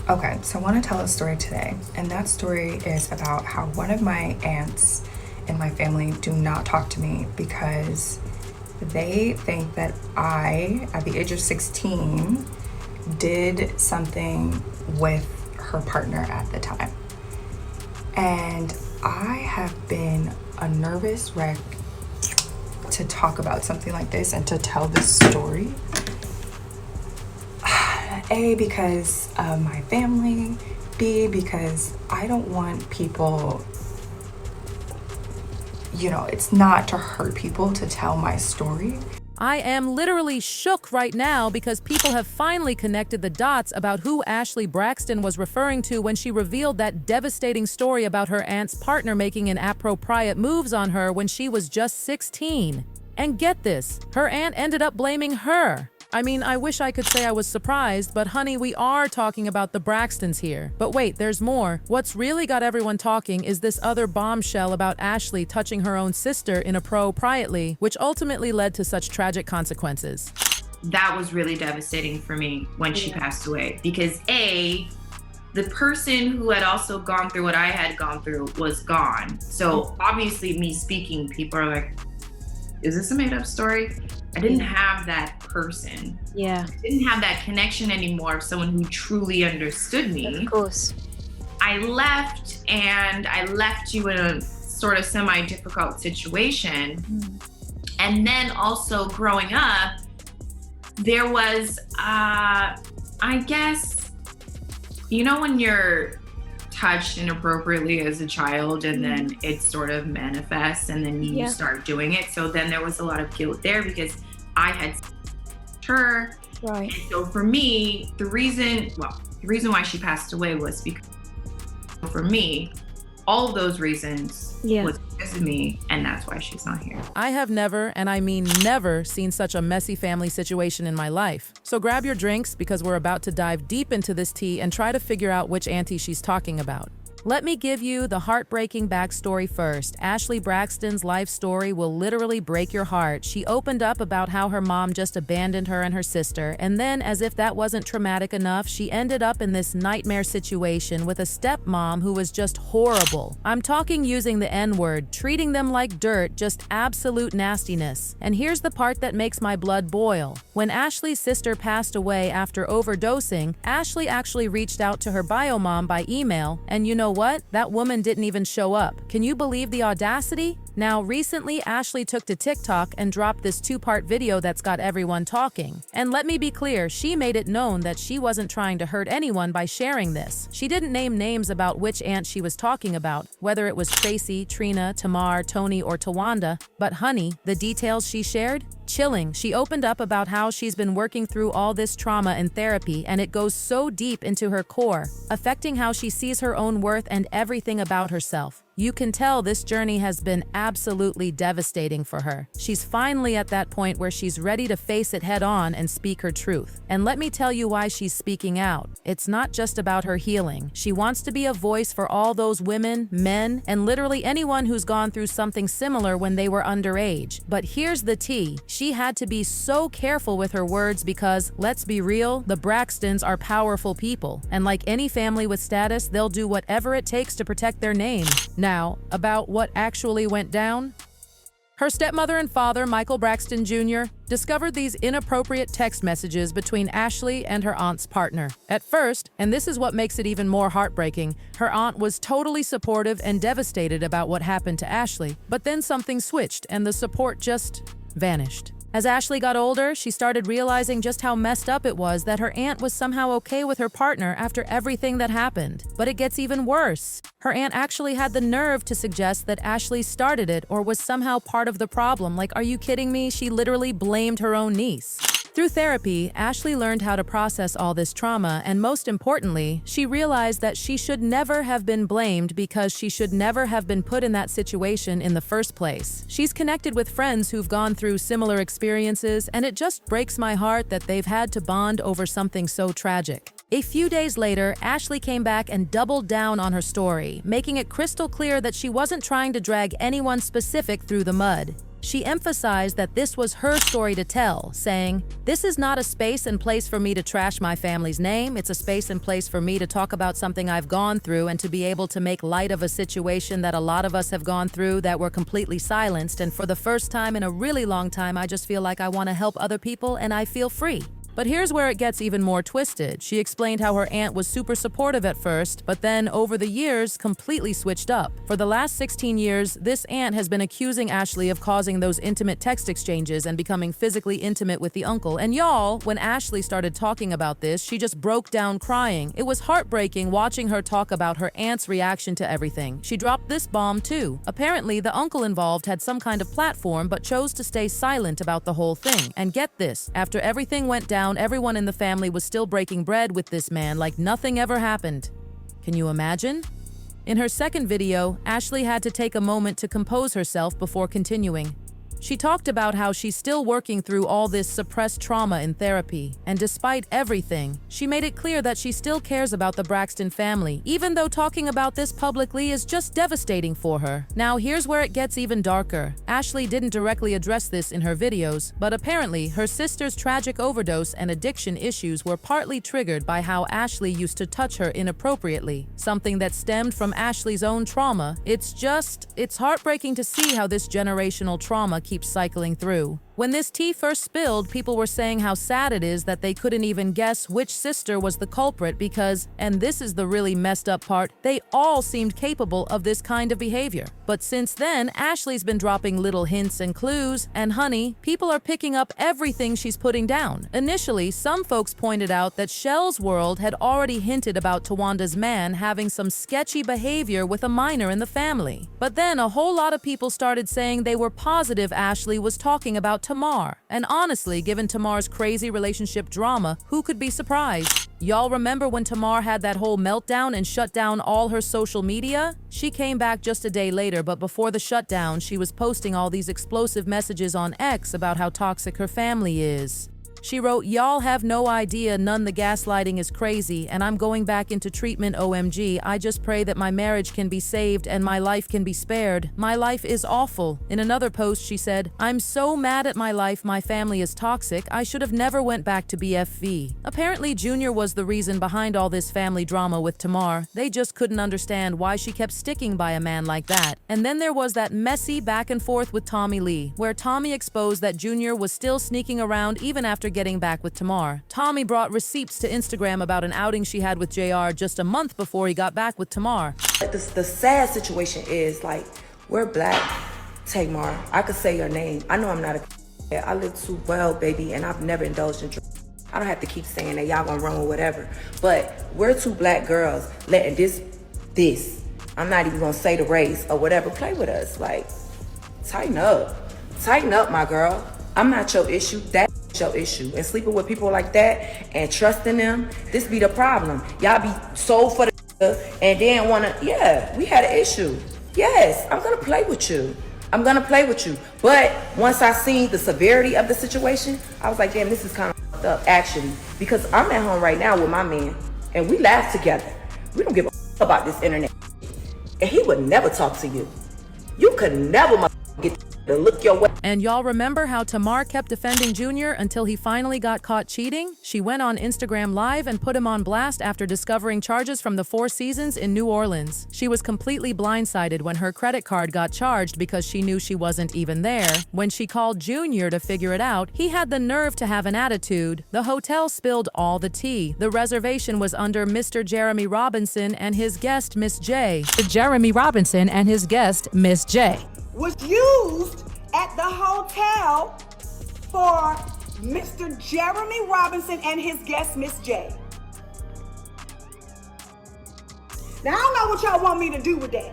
Okay, so I want to tell a story today, and that story is about how one of my aunts in my family do not talk to me because they think that I, at the age of 16, did something with her partner at the time. And I have been a nervous wreck to talk about something like this and to tell this story. A, because of my family. B, because I don't want people, it's not to hurt people to tell my story. I am literally shook right now because people have finally connected the dots about who Ashlee Braxton was referring to when she revealed that devastating story about her aunt's partner making inappropriate moves on her when she was just 16. And get this, her aunt ended up blaming her. I mean, I wish I could say I was surprised, but honey, we are talking about the Braxtons here. But wait, there's more. What's really got everyone talking is this other bombshell about Ashlee touching her own sister inappropriately, which ultimately led to such tragic consequences. That was really devastating for me when she passed away because A, the person who had also gone through what I had gone through was gone. So obviously me speaking, people are like, is this a made up story? I didn't have that person. Yeah. I didn't have that connection anymore of someone who truly understood me. Of course. I left you in a sort of semi-difficult situation. And then also growing up, there was, I guess, when you're touched inappropriately as a child and then it sort of manifests and then you start doing it. So then there was a lot of guilt there because I had her. Right. And so for me, the reason why she passed away was because for me, all of those reasons was because of me, and that's why she's not here. I have never, and I mean never, seen such a messy family situation in my life. So grab your drinks because we're about to dive deep into this tea and try to figure out which auntie she's talking about. Let me give you the heartbreaking backstory first. Ashlee Braxton's life story will literally break your heart. She opened up about how her mom just abandoned her and her sister, and then, as if that wasn't traumatic enough, she ended up in this nightmare situation with a stepmom who was just horrible. I'm talking using the N-word, treating them like dirt, just absolute nastiness. And here's the part that makes my blood boil. When Ashlee's sister passed away after overdosing, Ashlee actually reached out to her bio mom by email, and you know what? That woman didn't even show up. Can you believe the audacity? Now, recently, Ashlee took to TikTok and dropped this 2-part video that's got everyone talking. And let me be clear, she made it known that she wasn't trying to hurt anyone by sharing this. She didn't name names about which aunt she was talking about, whether it was Tracy, Trina, Tamar, Toni, or Tawanda. But honey, the details she shared? Chilling. She opened up about how she's been working through all this trauma in therapy, and it goes so deep into her core, affecting how she sees her own worth and everything about herself. You can tell this journey has been absolutely devastating for her. She's finally at that point where she's ready to face it head on and speak her truth. And let me tell you why she's speaking out. It's not just about her healing. She wants to be a voice for all those women, men, and literally anyone who's gone through something similar when they were underage. But here's the tea. She had to be so careful with her words because, let's be real, the Braxtons are powerful people. And like any family with status, they'll do whatever it takes to protect their name. Now, about what actually went down? Her stepmother and father, Michael Braxton Jr., discovered these inappropriate text messages between Ashlee and her aunt's partner. At first, and this is what makes it even more heartbreaking, her aunt was totally supportive and devastated about what happened to Ashlee, but then something switched and the support just vanished. As Ashlee got older, she started realizing just how messed up it was that her aunt was somehow okay with her partner after everything that happened. But it gets even worse. Her aunt actually had the nerve to suggest that Ashlee started it or was somehow part of the problem. Like, are you kidding me? She literally blamed her own niece. Through therapy, Ashlee learned how to process all this trauma, and most importantly, she realized that she should never have been blamed because she should never have been put in that situation in the first place. She's connected with friends who've gone through similar experiences, and it just breaks my heart that they've had to bond over something so tragic. A few days later, Ashlee came back and doubled down on her story, making it crystal clear that she wasn't trying to drag anyone specific through the mud. She emphasized that this was her story to tell, saying, "This is not a space and place for me to trash my family's name. It's a space and place for me to talk about something I've gone through and to be able to make light of a situation that a lot of us have gone through that were completely silenced. And for the first time in a really long time, I just feel like I want to help other people and I feel free." But here's where it gets even more twisted. She explained how her aunt was super supportive at first, but then over the years completely switched up. For the last 16 years, this aunt has been accusing Ashlee of causing those intimate text exchanges and becoming physically intimate with the uncle. And y'all, when Ashlee started talking about this, she just broke down crying. It was heartbreaking watching her talk about her aunt's reaction to everything. She dropped this bomb too. Apparently, the uncle involved had some kind of platform but chose to stay silent about the whole thing. And get this, after everything went down, everyone in the family was still breaking bread with this man like nothing ever happened. Can you imagine? In her second video, Ashlee had to take a moment to compose herself before continuing. She talked about how she's still working through all this suppressed trauma in therapy, and despite everything, she made it clear that she still cares about the Braxton family, even though talking about this publicly is just devastating for her. Now, here's where it gets even darker. Ashlee didn't directly address this in her videos, but apparently her sister's tragic overdose and addiction issues were partly triggered by how Ashlee used to touch her inappropriately, something that stemmed from Ashlee's own trauma. It's heartbreaking to see how this generational trauma keeps cycling through. When this tea first spilled, people were saying how sad it is that they couldn't even guess which sister was the culprit because, and this is the really messed up part, they all seemed capable of this kind of behavior. But since then, Ashlee's been dropping little hints and clues, and honey, people are picking up everything she's putting down. Initially, some folks pointed out that Shell's World had already hinted about Tawanda's man having some sketchy behavior with a minor in the family. But then a whole lot of people started saying they were positive Ashlee was talking about Tamar. And honestly, given Tamar's crazy relationship drama, who could be surprised? Y'all remember when Tamar had that whole meltdown and shut down all her social media? She came back just a day later, but before the shutdown, she was posting all these explosive messages on X about how toxic her family is. She wrote, "Y'all have no idea, none the gaslighting is crazy, and I'm going back into treatment OMG. I just pray that my marriage can be saved and my life can be spared. My life is awful." In another post, she said, "I'm so mad at my life, my family is toxic. I should have never went back to BFV." Apparently, Junior was the reason behind all this family drama with Tamar. They just couldn't understand why she kept sticking by a man like that. And then there was that messy back and forth with Tommy Lee, where Tommy exposed that Junior was still sneaking around even after getting back with Tamar. Tommy brought receipts to Instagram about an outing she had with JR just a month before he got back with Tamar. The sad situation is, like, we're black, Tamar. I could say your name. I know I'm not I live too well, baby, and I've never indulged in drugs. I don't have to keep saying that y'all gonna run with whatever. But we're two black girls letting this, I'm not even gonna say the race or whatever, play with us. Like, tighten up. Tighten up, my girl. I'm not your issue. That's your issue. And sleeping with people like that and trusting them, this be the problem. Y'all be sold for the and then wanna, yeah, we had an issue. Yes, I'm gonna play with you. I'm gonna play with you. But once I seen the severity of the situation, I was like, damn, this is kind of fucked up, actually. Because I'm at home right now with my man, and we laugh together. We don't give a about this internet. And he would never talk to you. You could never get to look your way. And y'all remember how Tamar kept defending Junior until he finally got caught cheating? She went on Instagram Live and put him on blast after discovering charges from the Four Seasons in New Orleans. She was completely blindsided when her credit card got charged because she knew she wasn't even there. When she called Junior to figure it out, he had the nerve to have an attitude. The hotel spilled all the tea. The reservation was under Mr. Jeremy Robinson and his guest, Miss J. Jeremy Robinson and his guest, Miss J. Was used at the hotel for Mr. Jeremy Robinson and his guest, Miss J. Now, I don't know what y'all want me to do with that.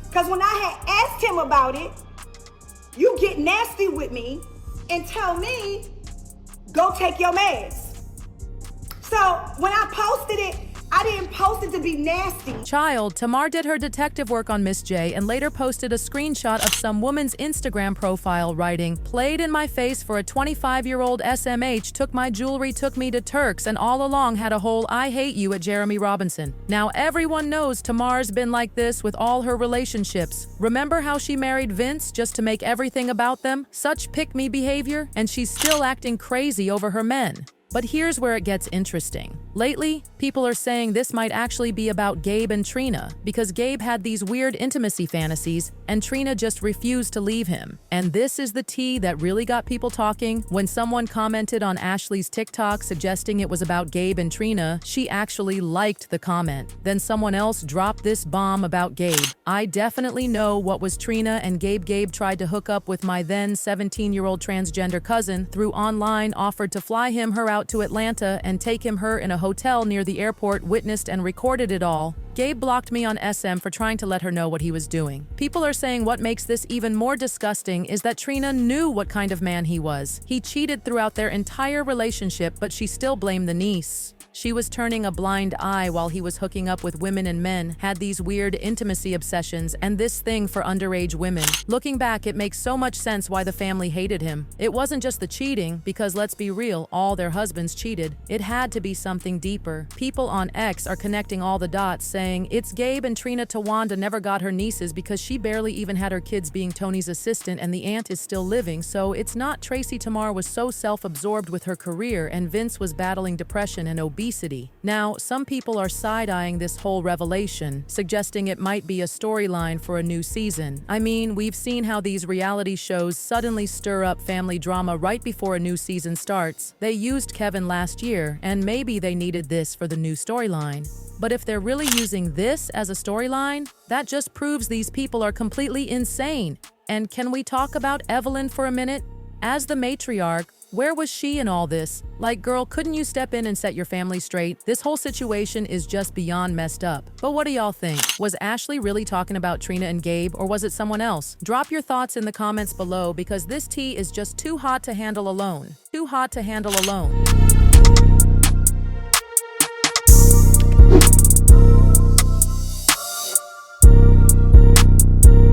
Because when I had asked him about it, you get nasty with me and tell me, go take your meds. So when I posted it, I didn't post it to be nasty. Child, Tamar did her detective work on Miss J and later posted a screenshot of some woman's Instagram profile writing, "Played in my face for a 25-year-old SMH, took my jewelry, took me to Turks, and all along had a whole I hate you at Jeremy Robinson." Now everyone knows Tamar's been like this with all her relationships. Remember how she married Vince just to make everything about them? Such pick-me behavior, and she's still acting crazy over her men. But here's where it gets interesting. Lately, people are saying this might actually be about Gabe and Trina, because Gabe had these weird intimacy fantasies and Trina just refused to leave him. And this is the tea that really got people talking. When someone commented on Ashlee's TikTok suggesting it was about Gabe and Trina, she actually liked the comment. Then someone else dropped this bomb about Gabe. "I definitely know what was Trina and Gabe. Gabe tried to hook up with my then 17-year-old transgender cousin through online, offered to fly her out to Atlanta and take her in a hotel near the airport, witnessed and recorded it all. Gabe blocked me on SM for trying to let her know what he was doing." People are saying what makes this even more disgusting is that Trina knew what kind of man he was. He cheated throughout their entire relationship, but she still blamed the niece. She was turning a blind eye while he was hooking up with women and men, had these weird intimacy obsessions, and this thing for underage women. Looking back, it makes so much sense why the family hated him. It wasn't just the cheating, because let's be real, all their husbands cheated. It had to be something deeper. People on X are connecting all the dots, saying, "It's Gabe and Trina. Tawanda never got her nieces because she barely even had her kids being Toni's assistant and the aunt is still living, so it's not Tracy. Tamar was so self-absorbed with her career and Vince was battling depression and obesity." Now, some people are side-eyeing this whole revelation, suggesting it might be a storyline for a new season. I mean, we've seen how these reality shows suddenly stir up family drama right before a new season starts. They used Kevin last year, and maybe they needed this for the new storyline. But if they're really using this as a storyline, that just proves these people are completely insane. And can we talk about Evelyn for a minute? As the matriarch, where was she in all this? Like, girl, couldn't you step in and set your family straight? This whole situation is just beyond messed up. But what do y'all think? Was Ashlee really talking about Trina and Gabe, or was it someone else? Drop your thoughts in the comments below, because this tea is just too hot to handle alone. Too hot to handle alone.